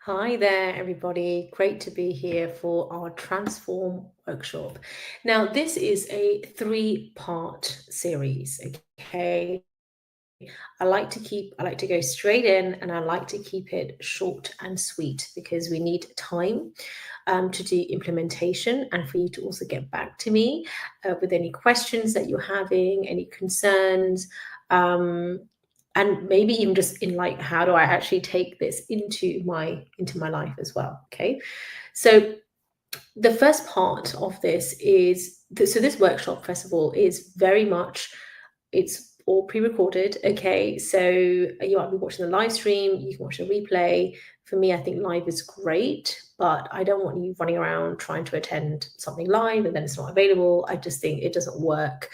Hi there, everybody. Great to be here for our Transform workshop. Now, this is a three-part series, okay? I like to go straight in and I like to keep it short and sweet because we need time to do implementation and for you to also get back to me with any questions that you're having, any concerns, um, and maybe even just in like how do I actually take this into my life as well. Okay, so the first part of this is so this workshop, first of all, is very much it's all pre-recorded. Okay, so you might be watching the live stream, you can watch the replay. For me, I think live is great, but I don't want you running around trying to attend something live and then it's not available. I just think it doesn't work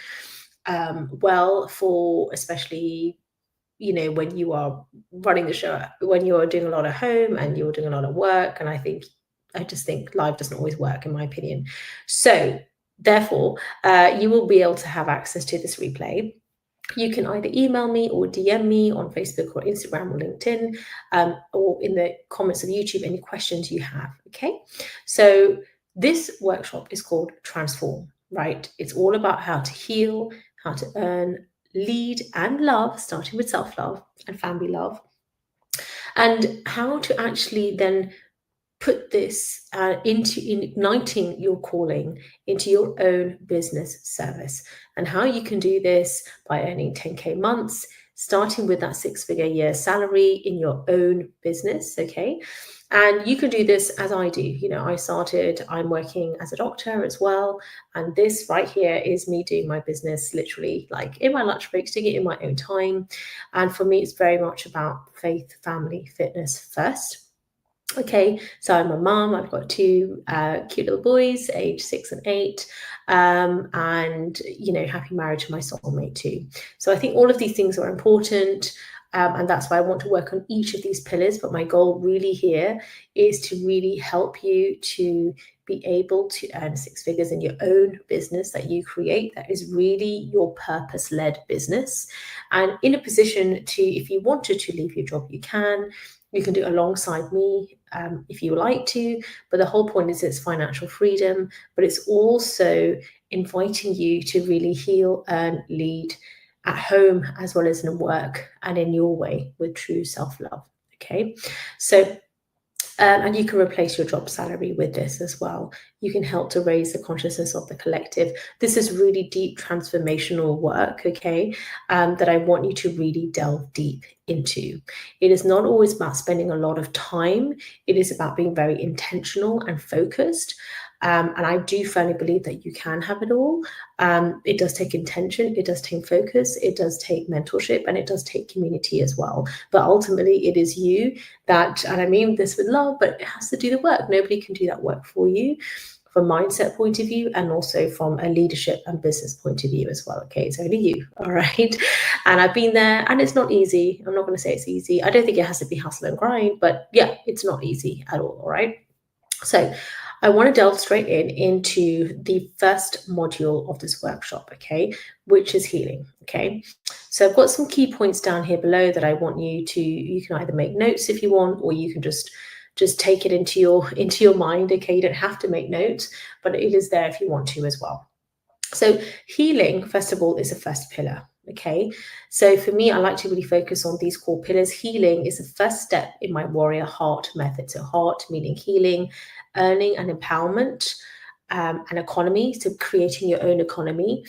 well for especially when you are running the show, when you're doing a lot at home and you're doing a lot of work. And I just think live doesn't always work, in my opinion. So therefore, you will be able to have access to this replay. You can either email me or DM me on Facebook or Instagram or LinkedIn, or in the comments of YouTube, any questions you have. Okay. So this workshop is called Transform, right? It's all about how to heal, how to earn, lead, and love, starting with self-love and family love, and how to actually then put this into igniting your calling into your own business service, and how you can do this by earning 10K months, starting with that six-figure year salary in your own business. Okay. And you can do this as I do. I'm working as a doctor as well. And this right here is me doing my business literally like in my lunch breaks, doing it in my own time. And for me, it's very much about faith, family, fitness first. Okay, so I'm a mom. I've got two cute little boys, age 6 and 8, and happy married to my soulmate too. So I think all of these things are important, and that's why I want to work on each of these pillars. But my goal really here is to really help you to be able to earn six figures in your own business that you create, that is really your purpose-led business, and in a position to, if you wanted to leave your job, you can. You can do it alongside me if you would like to, but the whole point is it's financial freedom, but it's also inviting you to really heal and lead at home as well as in work and in your way with true self-love. Okay, so and you can replace your job salary with this as well. You can help to raise the consciousness of the collective. This is really deep transformational work, okay, that I want you to really delve deep into. It is not always about spending a lot of time. It is about being very intentional and focused. And I do firmly believe that you can have it all. It does take intention, it does take focus, it does take mentorship, and it does take community as well. But ultimately, it is you that, and I mean this with love, but it has to do the work. Nobody can do that work for you from a mindset point of view and also from a leadership and business point of view as well. Okay, it's only you, all right? And I've been there, and it's not easy. I'm not going to say it's easy. I don't think it has to be hustle and grind, but yeah, it's not easy at all right? So I want to delve straight into the first module of this workshop, okay, which is healing, okay? So I've got some key points down here below that I want you can either make notes if you want, or you can just take it into your mind, okay? You don't have to make notes, but it is there if you want to as well. So healing, first of all, is the first pillar. Okay, so for me, I like to really focus on these core pillars. Healing is the first step in my warrior heart method. So heart meaning healing, earning and empowerment, and economy. So creating your own economy.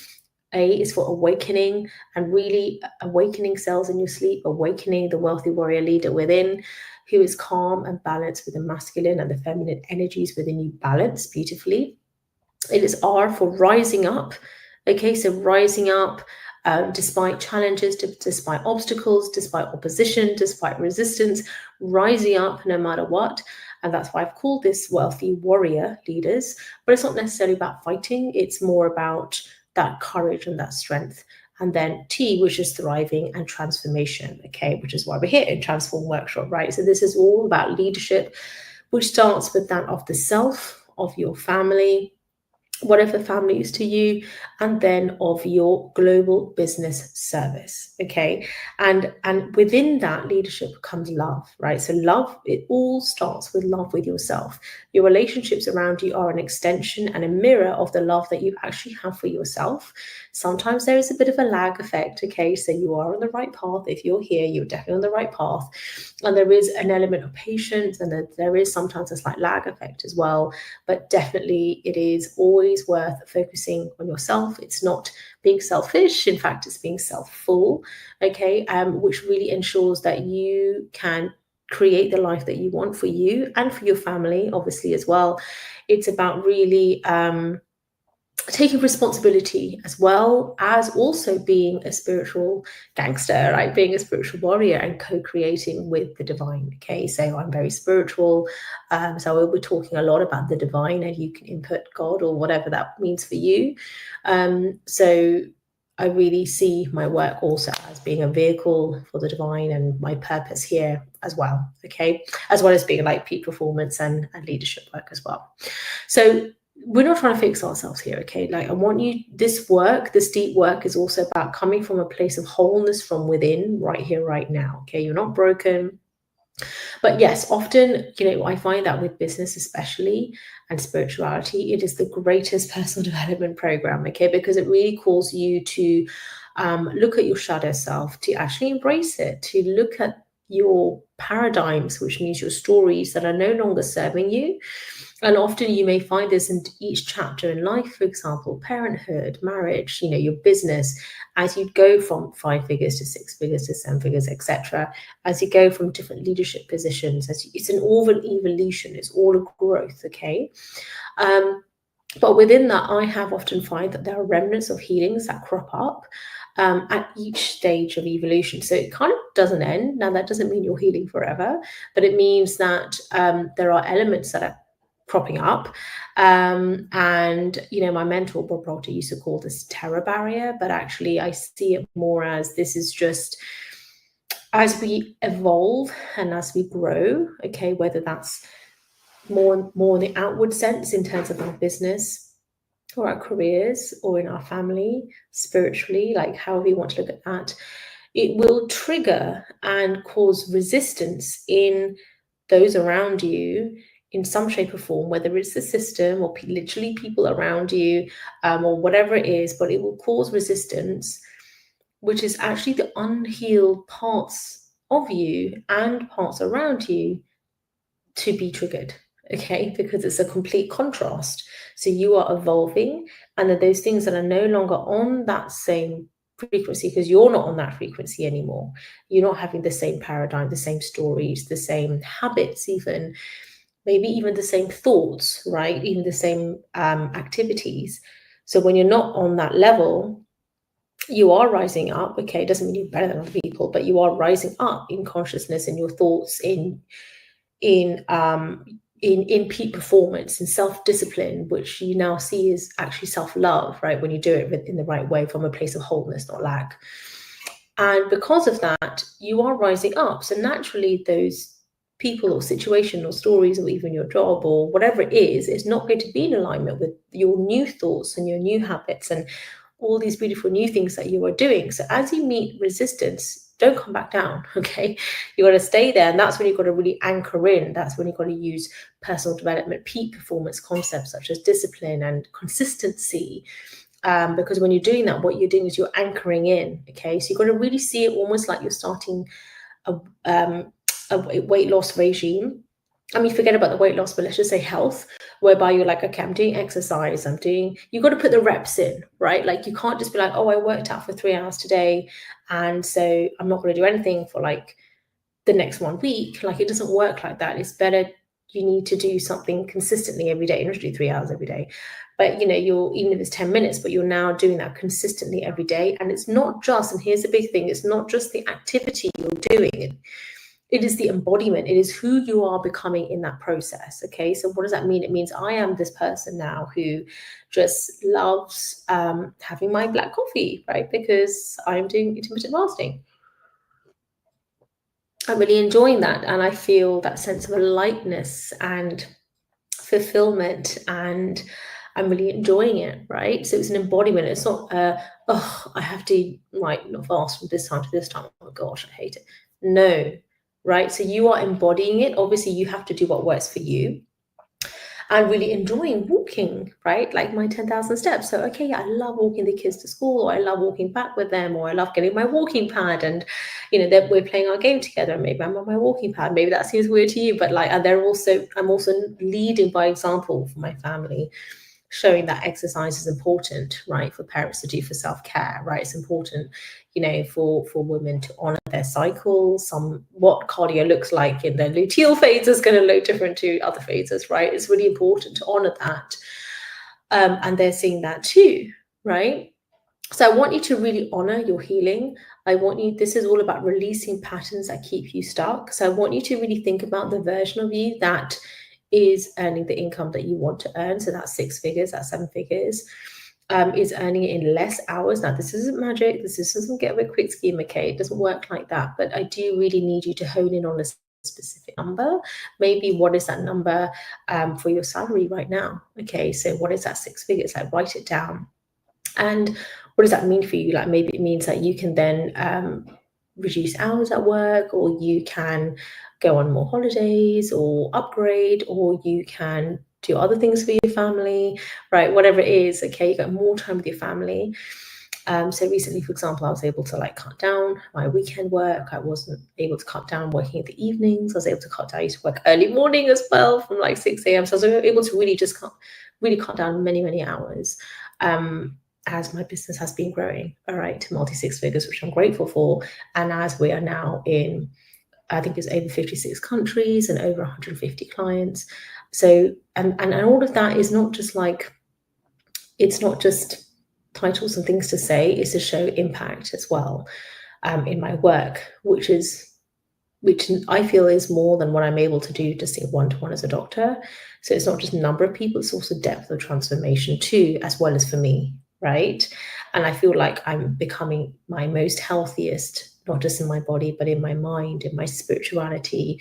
A is for awakening, and really awakening cells in your sleep, awakening the wealthy warrior leader within, who is calm and balanced with the masculine and the feminine energies within you, balanced beautifully. It is R for rising up. Okay, so rising up despite challenges, despite obstacles, despite opposition, despite resistance, rising up no matter what. And that's why I've called this wealthy warrior leaders. But it's not necessarily about fighting. It's more about that courage and that strength. And then T, which is thriving and transformation, okay, which is why we're here in Transform Workshop, right? So this is all about leadership, which starts with that of the self, of your family, whatever family is to you, and then of your global business service. Okay, and within that leadership comes love, right? So love, it all starts with love with yourself. Your relationships around you are an extension and a mirror of the love that you actually have for yourself. Sometimes there is a bit of a lag effect. Okay, so you are on the right path. If you're here, you're definitely on the right path, and there is an element of patience, and there is sometimes a slight lag effect as well. But definitely it is always worth focusing on yourself. It's not being selfish. In fact, it's being self-full, okay, which really ensures that you can create the life that you want for you and for your family, obviously, as well. It's about really taking responsibility, as well as also being a spiritual gangster, right? Being a spiritual warrior and co-creating with the divine. Okay, so I'm very spiritual. So we're talking a lot about the divine, and you can input God or whatever that means for you. So I really see my work also as being a vehicle for the divine and my purpose here as well. Okay, as well as being like peak performance and leadership work as well. So we're not trying to fix ourselves here, okay? Like, I want you, this work, this deep work is also about coming from a place of wholeness from within, right here, right now, okay? You're not broken. But yes, often, I find that with business especially and spirituality, it is the greatest personal development program, okay? Because it really calls you to look at your shadow self, to actually embrace it, to look at your paradigms, which means your stories that are no longer serving you. And often you may find this in each chapter in life, for example, parenthood, marriage, your business, as you go from 5 figures to 6 figures to 7 figures, etc., as you go from different leadership positions, it's an evolution, it's all a growth, okay? But within that, I have often find that there are remnants of healings that crop up at each stage of evolution. So it kind of doesn't end. Now, that doesn't mean you're healing forever, but it means that there are elements that are cropping up. And, my mentor, Bob Proctor, used to call this terror barrier, but actually I see it more as this is just as we evolve and as we grow, okay, whether that's more in the outward sense in terms of our business or our careers or in our family, spiritually, like however you want to look at that, it will trigger and cause resistance in those around you in some shape or form, whether it's the system or literally people around you, or whatever it is, but it will cause resistance, which is actually the unhealed parts of you and parts around you to be triggered, okay? Because it's a complete contrast. So you are evolving, and then those things that are no longer on that same frequency, because you're not on that frequency anymore. You're not having the same paradigm, the same stories, the same habits, even maybe even the same thoughts, right? Even the same activities. So when you're not on that level, you are rising up. Okay, it doesn't mean you're better than other people, but you are rising up in consciousness, in your thoughts, in peak performance and self-discipline, which you now see is actually self-love, right? When you do it in the right way from a place of wholeness, not lack. And because of that, you are rising up. So naturally, those people or situation or stories or even your job or whatever it is not going to be in alignment with your new thoughts and your new habits and all these beautiful new things that you are doing. So as you meet resistance, don't come back down, okay? You got to stay there. And that's when you've got to really anchor in. That's when you've got to use personal development, peak performance concepts such as discipline and consistency. Because when you're doing that, what you're doing is you're anchoring in, okay? So you've got to really see it almost like you're starting a weight loss regime. I mean, forget about the weight loss, but let's just say health, whereby you're like, okay, I'm doing exercise, you've got to put the reps in, right? Like, you can't just be like, oh, I worked out for 3 hours today, and so I'm not going to do anything for like the next 1 week. Like, it doesn't work like that. It's better, you need to do something consistently every day. You don't have to do 3 hours every day, but you're, even if it's 10 minutes, but you're now doing that consistently every day. And it's not just, and here's the big thing, it's not just the activity you're doing. It is the embodiment. It is who you are becoming in that process. Okay, so what does that mean? It means I am this person now who just loves having my black coffee, right? Because I'm doing intermittent fasting. I'm really enjoying that, and I feel that sense of lightness and fulfillment and I'm really enjoying it, right? So it's an embodiment. It's not, oh, I have to like not fast from this time to this time. Oh gosh, I hate it. No, right? So you are embodying it. Obviously, you have to do what works for you. I'm really enjoying walking, right? Like my 10,000 steps. So, okay, I love walking the kids to school, or I love walking back with them, or I love getting my walking pad and, that we're playing our game together. Maybe I'm on my walking pad. Maybe that seems weird to you, but like, I'm also leading by example for my family, showing that exercise is important, right, for parents to do for self-care, right? It's important, for women to honor their cycles. What cardio looks like in their luteal phase is going to look different to other phases, right? It's really important to honor that. And they're seeing that too, right? So I want you to really honor your healing. This is all about releasing patterns that keep you stuck. So I want you to really think about the version of you that is earning the income that you want to earn. So that's 6 figures, that's 7 figures, is earning it in less hours. Now, this isn't magic. This doesn't get a quick scheme, okay? It doesn't work like that. But I do really need you to hone in on a specific number. Maybe what is that number for your salary right now? Okay, so what is that 6 figures? Like, write it down. And what does that mean for you? Like, maybe it means that you can then reduce hours at work, or you can go on more holidays, or upgrade, or you can do other things for your family, right? Whatever it is, okay, you got more time with your family. So recently, for example, I was able to like cut down my weekend work. I wasn't able to cut down working in the evenings. I was able to cut down. I used to work early morning as well, from like 6 a.m. So I was able to really just cut down many, many hours. As my business has been growing, all right, to multi 6 figures, which I'm grateful for. And as we are now in, I think it's over 56 countries and over 150 clients. So, and all of that is not just like, it's not just titles and things to say, it's to show impact as well in my work, which I feel is more than what I'm able to do just in one-to-one as a doctor. So it's not just number of people, it's also depth of transformation too, as well as for me, right? And I feel like I'm becoming my most healthiest, not just in my body, but in my mind, in my spirituality,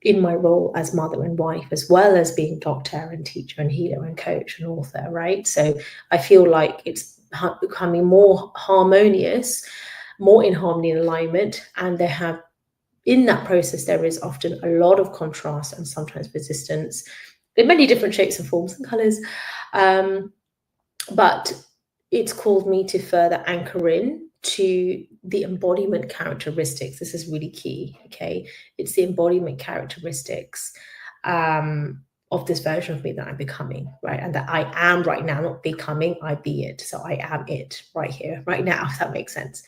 in my role as mother and wife, as well as being doctor and teacher and healer and coach and author, right? So I feel like it's becoming more harmonious, more in harmony and alignment. And in that process, there is often a lot of contrast and sometimes resistance in many different shapes and forms and colors. But it's called me to further anchor in to the embodiment characteristics. This is really key, okay? It's the embodiment characteristics of this version of me that I'm becoming, right? And that I am right now, not becoming, I be it. So I am it right here, right now, if that makes sense.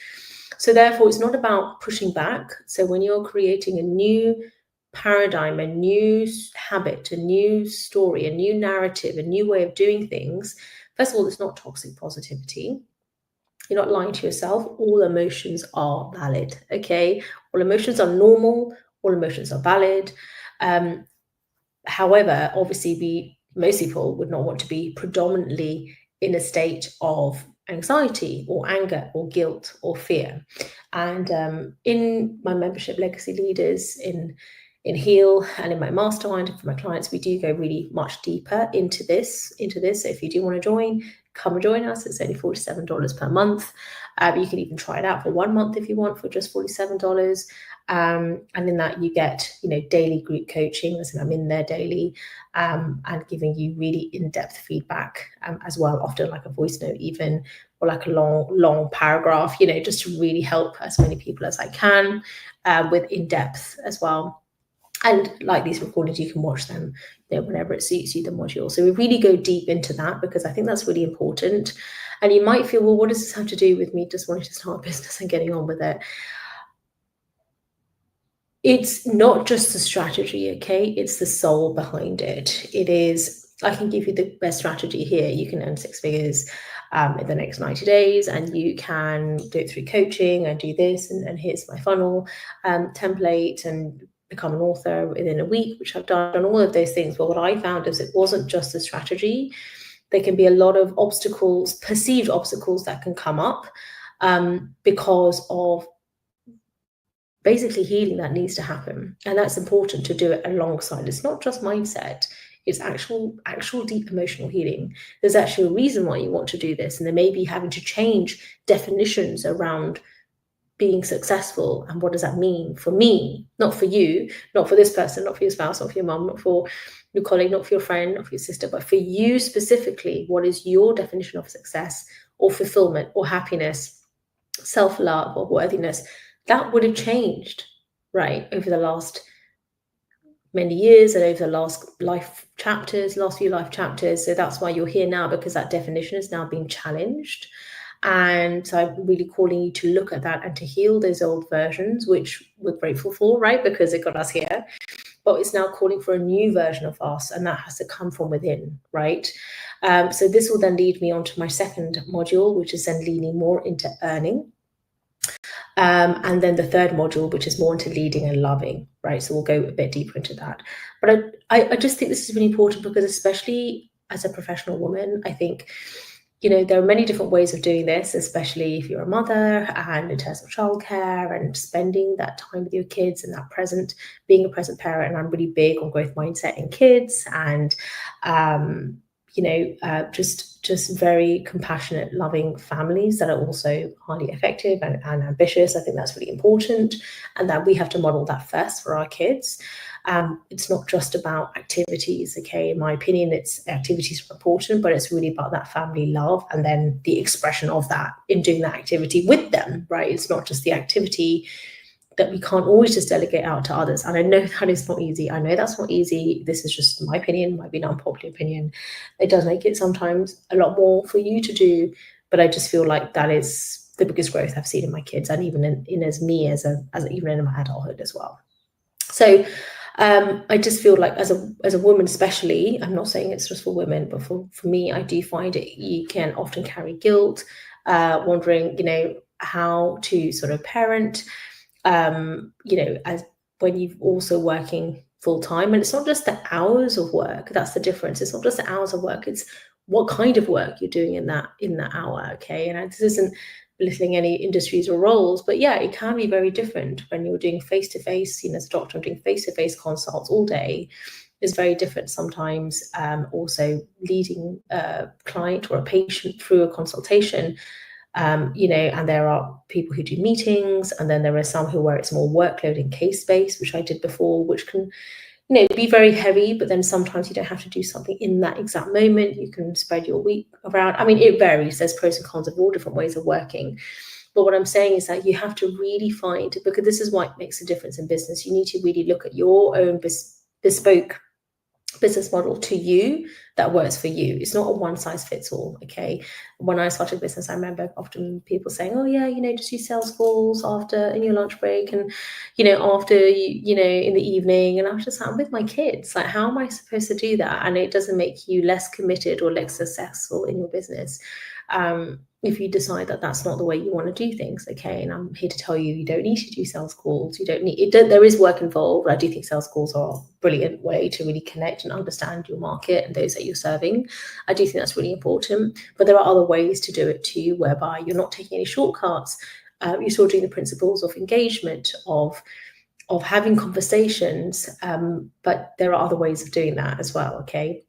So therefore, it's not about pushing back. So when you're creating a new paradigm, a new habit, a new story, a new narrative, a new way of doing things, first of all, it's not toxic positivity. You're not lying to yourself. All emotions are valid, okay? All emotions are normal. All emotions are valid. However, obviously, most people would not want to be predominantly in a state of anxiety or anger or guilt or fear. And in my membership, Legacy Leaders, in Heal, and in my mastermind for my clients, we do go really much deeper into this. So if you do want to join, come and join us. It's only $47 per month. You can even try it out for 1 month if you want, for just $47. And in that you get, daily group coaching. Listen, I'm in there daily, and giving you really in-depth feedback as well, often like a voice note even, or like a long paragraph, just to really help as many people as I can with in-depth as well. And like these recordings, you can watch them whenever it suits you, the module. So we really go deep into that, because I think that's really important. And you might feel, well, what does this have to do with me just wanting to start a business and getting on with it? It's not just the strategy, okay? It's the soul behind it. It is, I can give you the best strategy here. You can earn 6 figures in the next 90 days, and you can do it through coaching and do this. And here's my funnel template, and become an author within a week, which I've done all of those things. But what I found is it wasn't just the strategy. There can be a lot of obstacles, perceived obstacles, that can come up because of basically healing that needs to happen. And that's important to do it alongside. It's not just mindset. It's actual deep emotional healing. There's actually a reason why you want to do this, and there may be having to change definitions around being successful and what does that mean for me, not for you, not for this person, not for your spouse, not for your mom, not for your colleague, not for your friend, not for your sister, but for you specifically. What is your definition of success or fulfillment or happiness, self-love or worthiness? That would have changed, right, over the last many years and over the last few life chapters. So that's why you're here now, because that definition is now being challenged. And so I'm really calling you to look at that and to heal those old versions, which we're grateful for, right? Because it got us here. But it's now calling for a new version of us, and that has to come from within, right? So this will then lead me on to my second module, which is then leaning more into earning. And then the third module, which is more into leading and loving, right? So we'll go a bit deeper into that. But I just think this is really important, because especially as a professional woman, I think, you know, there are many different ways of doing this, especially if you're a mother, and in terms of childcare and spending that time with your kids and that being a present parent. And I'm really big on growth mindset in kids, and just very compassionate, loving families that are also highly effective and ambitious. I think that's really important, and that we have to model that first for our kids. It's not just about activities, okay? In my opinion, activities are important, but it's really about that family love and then the expression of that in doing that activity with them, right? It's not just the activity that we can't always just delegate out to others. And I know that is not easy. I know that's not easy. This is just my opinion, might be an unpopular opinion. It does make it sometimes a lot more for you to do, but I just feel like that is the biggest growth I've seen in my kids, and even in as even in my adulthood as well. So I just feel like as a woman, especially, I'm not saying it's just for women, but for me, I do find it, you can often carry guilt, wondering, you know, how to sort of parent, you know, as when you're also working full time. And it's not just the hours of work, that's the difference. It's not just the hours of work, it's what kind of work you're doing in that hour, okay? And this isn't belittling any industries or roles, but yeah, it can be very different when you're doing face-to-face, you know, as a doctor, I'm doing face-to-face consults all day, is very different sometimes. Also leading a client or a patient through a consultation, you know, and there are people who do meetings, and then there are some where it's more workload and case-based, which I did before, which can, you know, be very heavy, but then sometimes you don't have to do something in that exact moment. You can spread your week around. I mean, it varies. There's pros and cons of all different ways of working. But what I'm saying is that you have to really find, because this is what makes a difference in business, you need to really look at your own bespoke business model to you that works for you. It's not a one size fits all, okay? When I started business, I remember often people saying, oh yeah, you know, just use sales calls in your lunch break, and, you know, after, you know, in the evening. And I was just like, I'm with my kids, like, how am I supposed to do that? And it doesn't make you less committed or less successful in your business. If you decide that that's not the way you want to do things, okay? And I'm here to tell you, you don't need to do sales calls. You don't need it. There is work involved. I do think sales calls are a brilliant way to really connect and understand your market and those that you're serving. I do think that's really important. But there are other ways to do it too, whereby you're not taking any shortcuts. You're still doing the principles of engagement, of having conversations, but there are other ways of doing that as well, okay?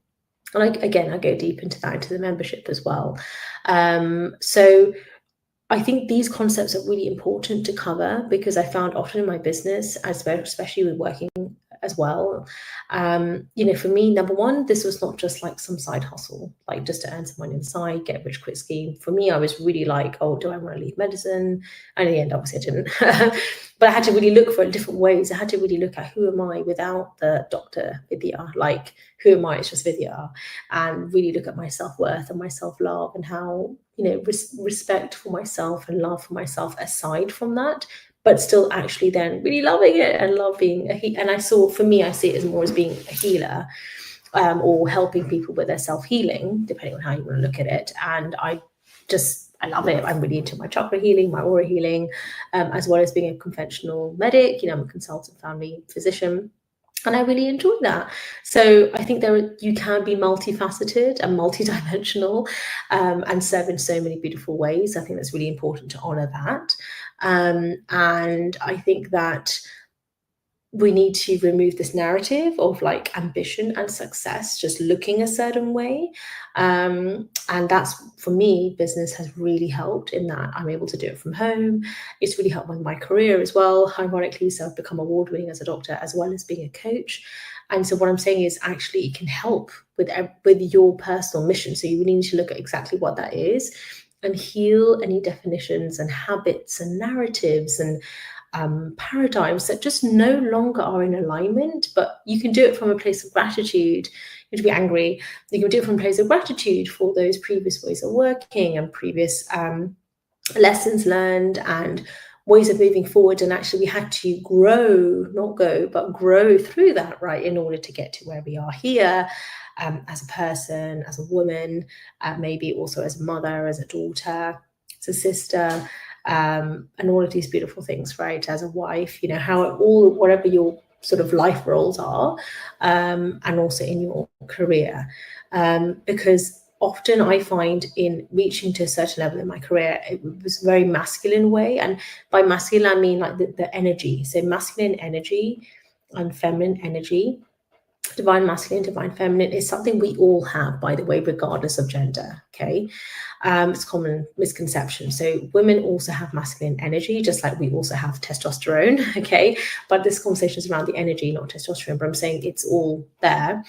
And I go deep into that, into the membership as well. So I think these concepts are really important to cover, because I found often in my business, especially with working as well, you know, for me, number one, this was not just like some side hustle, like just to earn some money inside, get a rich quick scheme. For me, I was really like, oh, do I want to leave medicine? And in the end, obviously I didn't. But I had to really look for different ways. I had to really look at, who am I without the doctor Vidya? Like, who am I? It's just Vidya. And really look at my self-worth and my self-love, and how, you know, respect for myself and love for myself aside from that, but still actually then really loving it and love being and I see it as more as being a healer, or helping people with their self-healing, depending on how you want to look at it. And I love it. I'm really into my chakra healing, my aura healing, as well as being a conventional medic. You know, I'm a consultant family physician, and I really enjoy that. So I think you can be multifaceted and multidimensional, and serve in so many beautiful ways. I think that's really important to honor that. And I think that we need to remove this narrative of like ambition and success just looking a certain way. And that's, for me, business has really helped in that I'm able to do it from home. It's really helped with my career as well. Ironically, so I've become award-winning as a doctor as well as being a coach. And so what I'm saying is actually it can help with your personal mission. So you really need to look at exactly what that is and heal any definitions and habits and narratives and paradigms that just no longer are in alignment. But you can do it from a place of gratitude. You can be angry. You can do it from a place of gratitude for those previous ways of working and previous lessons learned and ways of moving forward. And actually we had to grow, not go, but grow through that, right, in order to get to where we are here, as a person, as a woman, maybe also as a mother, as a daughter, as a sister, and all of these beautiful things, right, as a wife, you know, how it all, whatever your sort of life roles are, and also in your career, because often I find in reaching to a certain level in my career, it was a very masculine way. And by masculine, I mean like the energy. So masculine energy and feminine energy, divine masculine, divine feminine, is something we all have, by the way, regardless of gender, okay? It's a common misconception. So women also have masculine energy, just like we also have testosterone, okay? But this conversation is around the energy, not testosterone, but I'm saying it's all there.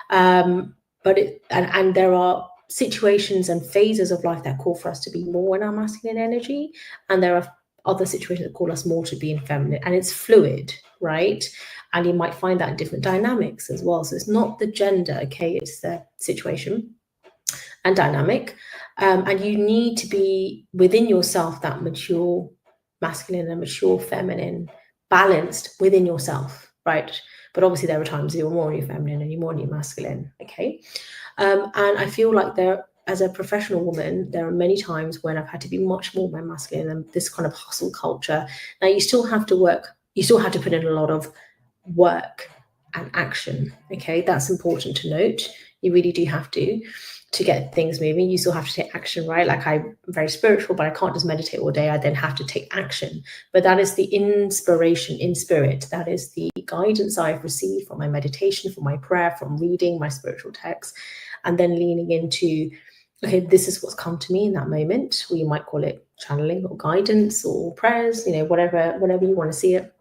But and there are situations and phases of life that call for us to be more in our masculine energy, and there are other situations that call us more to be in feminine, and it's fluid, right? And you might find that in different dynamics as well. So it's not the gender, okay, it's the situation and dynamic. And you need to be within yourself that mature masculine and mature feminine, balanced within yourself, right? But obviously there are times you're more in your feminine and you're more in your masculine, okay? And I feel like as a professional woman, there are many times when I've had to be much more my masculine and this kind of hustle culture. Now you still have to work, you still have to put in a lot of work and action, okay? That's important to note. You really do have to get things moving. You still have to take action, right? Like I'm very spiritual, but I can't just meditate all day. I then have to take action. But that is the inspiration in spirit. That is the guidance I've received from my meditation, from my prayer, from reading my spiritual texts, and then leaning into, okay, this is what's come to me in that moment, or you might call it channeling or guidance or prayers, you know, whatever you want to see it.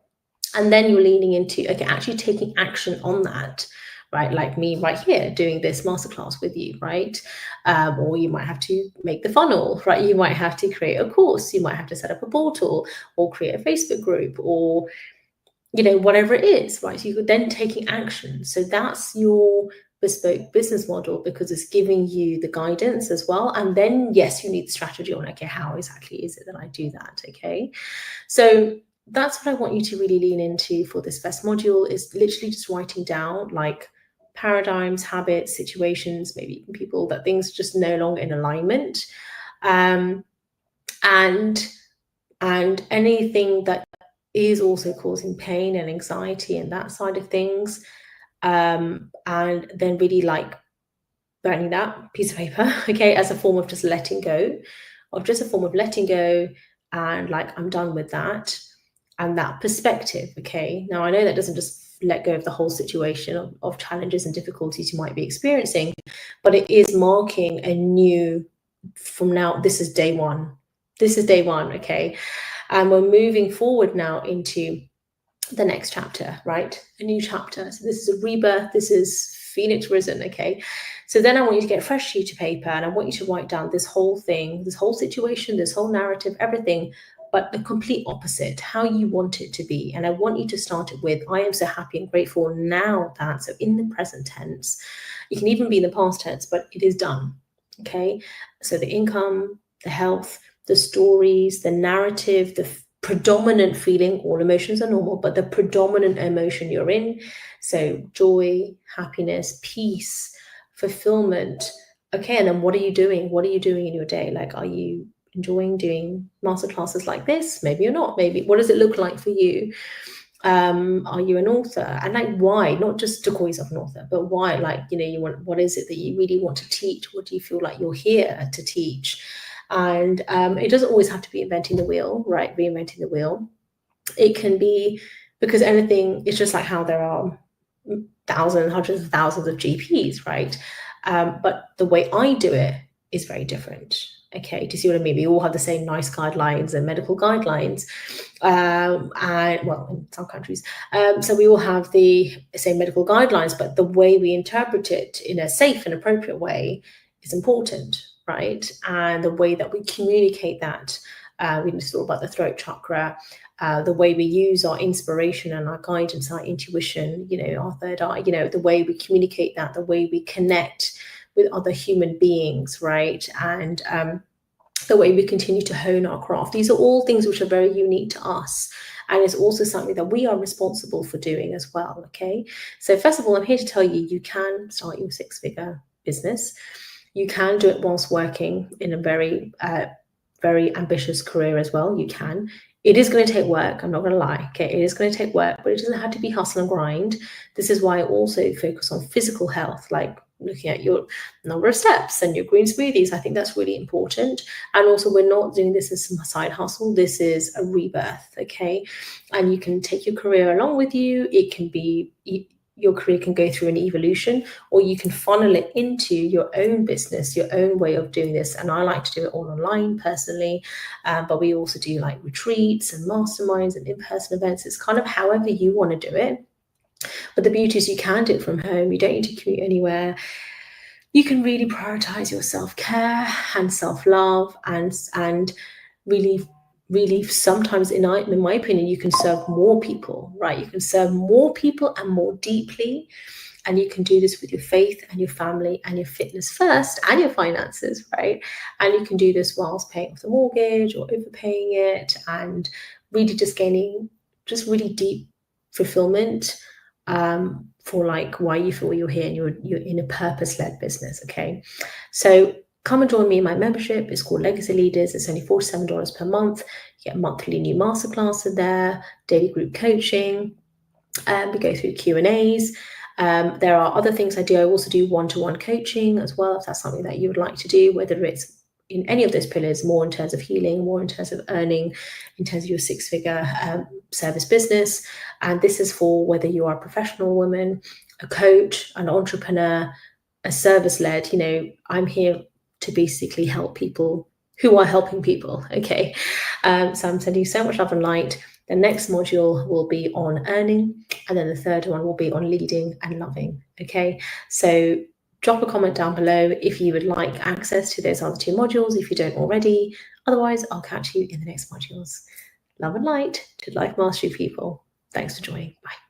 And then you're leaning into, okay, actually taking action on that, right? Like me right here doing this masterclass with you, right? Or you might have to make the funnel, right? You might have to create a course. You might have to set up a portal or create a Facebook group or, you know, whatever it is, right? So you're then taking action. So that's your bespoke business model, because it's giving you the guidance as well. And then, yes, you need the strategy on, okay, how exactly is it that I do that, okay? So that's what I want you to really lean into for this first module, is literally just writing down like paradigms, habits, situations, maybe even people, that things just no longer in alignment, and anything that is also causing pain and anxiety and that side of things, and then really like burning that piece of paper, okay, as a form of just letting go, and like I'm done with that, and that perspective, okay? Now I know that doesn't just let go of the whole situation of challenges and difficulties you might be experiencing, but it is marking a new, from now, this is day one, okay? And we're moving forward now into the next chapter, right? A new chapter. So this is a rebirth, this is Phoenix risen, okay? So then I want you to get a fresh sheet of paper and I want you to write down this whole thing, this whole situation, this whole narrative, everything, but the complete opposite, how you want it to be. And I want you to start it with, I am so happy and grateful now that, so in the present tense, it can even be in the past tense, but it is done, okay? So the income, the health, the stories, the narrative, the predominant feeling, all emotions are normal, but the predominant emotion you're in, so joy, happiness, peace, fulfillment, okay, and then what are you doing? What are you doing in your day? Like, are you enjoying doing masterclasses like this? Maybe you're not. Maybe, what does it look like for you? Are you an author? And like, why? Not just to call yourself an author, but why? Like, you know, you want, what is it that you really want to teach? What do you feel like you're here to teach? And it doesn't always have to be inventing the wheel, right? Reinventing the wheel. It can be, because anything is just like how there are thousands, hundreds of thousands of GPs, right? But the way I do it is very different. Okay, do you see what I mean? We all have the same nice guidelines and medical guidelines, and well, in some countries, so we all have the same medical guidelines, but the way we interpret it in a safe and appropriate way is important, right? And the way that we communicate that, we just talk about the throat chakra, the way we use our inspiration and our guidance, our intuition, our third eye, the way we communicate that, the way we connect with other human beings, right? And the way we continue to hone our craft. These are all things which are very unique to us. And it's also something that we are responsible for doing as well, okay? So first of all, I'm here to tell you, you can start your six-figure business. You can do it whilst working in a very, very ambitious career as well. You can. It is going to take work. I'm not going to lie. Okay, it is going to take work, but it doesn't have to be hustle and grind. This is why I also focus on physical health, like looking at your number of steps and your green smoothies. I think that's really important. And also, we're not doing this as some side hustle. This is a rebirth, okay? And you can take your career along with you. It can be, your career can go through an evolution, or you can funnel it into your own business, your own way of doing this. And I like to do it all online personally, but we also do like retreats and masterminds and in-person events. It's kind of however you want to do it. But the beauty is you can do it from home. You don't need to commute anywhere. You can really prioritize your self-care and self-love, and really sometimes, in my opinion, you can serve more people, right? You can serve more people and more deeply. And you can do this with your faith and your family and your fitness first and your finances, right? And you can do this whilst paying off the mortgage or overpaying it, and really just gaining just really deep fulfillment for like why you feel you're here, and you're in a purpose-led business, okay? So come and join me in my membership. It's called Legacy Leaders. It's only $47 per month. You get monthly new masterclass in there, daily group coaching. We go through Q&As. There are other things I do. I also do one-to-one coaching as well, if that's something that you would like to do, whether it's in any of those pillars, more in terms of healing, more in terms of earning, in terms of your six-figure service business. And this is for whether you are a professional woman, a coach, an entrepreneur, a service-led. I'm here to basically help people who are helping people, okay? So I'm sending you so much love and light. The next module will be on earning, and then the third one will be on leading and loving, okay? So drop a comment down below if you would like access to those other two modules, if you don't already. Otherwise, I'll catch you in the next modules. Love and light to Life Mastery people. Thanks for joining. Bye.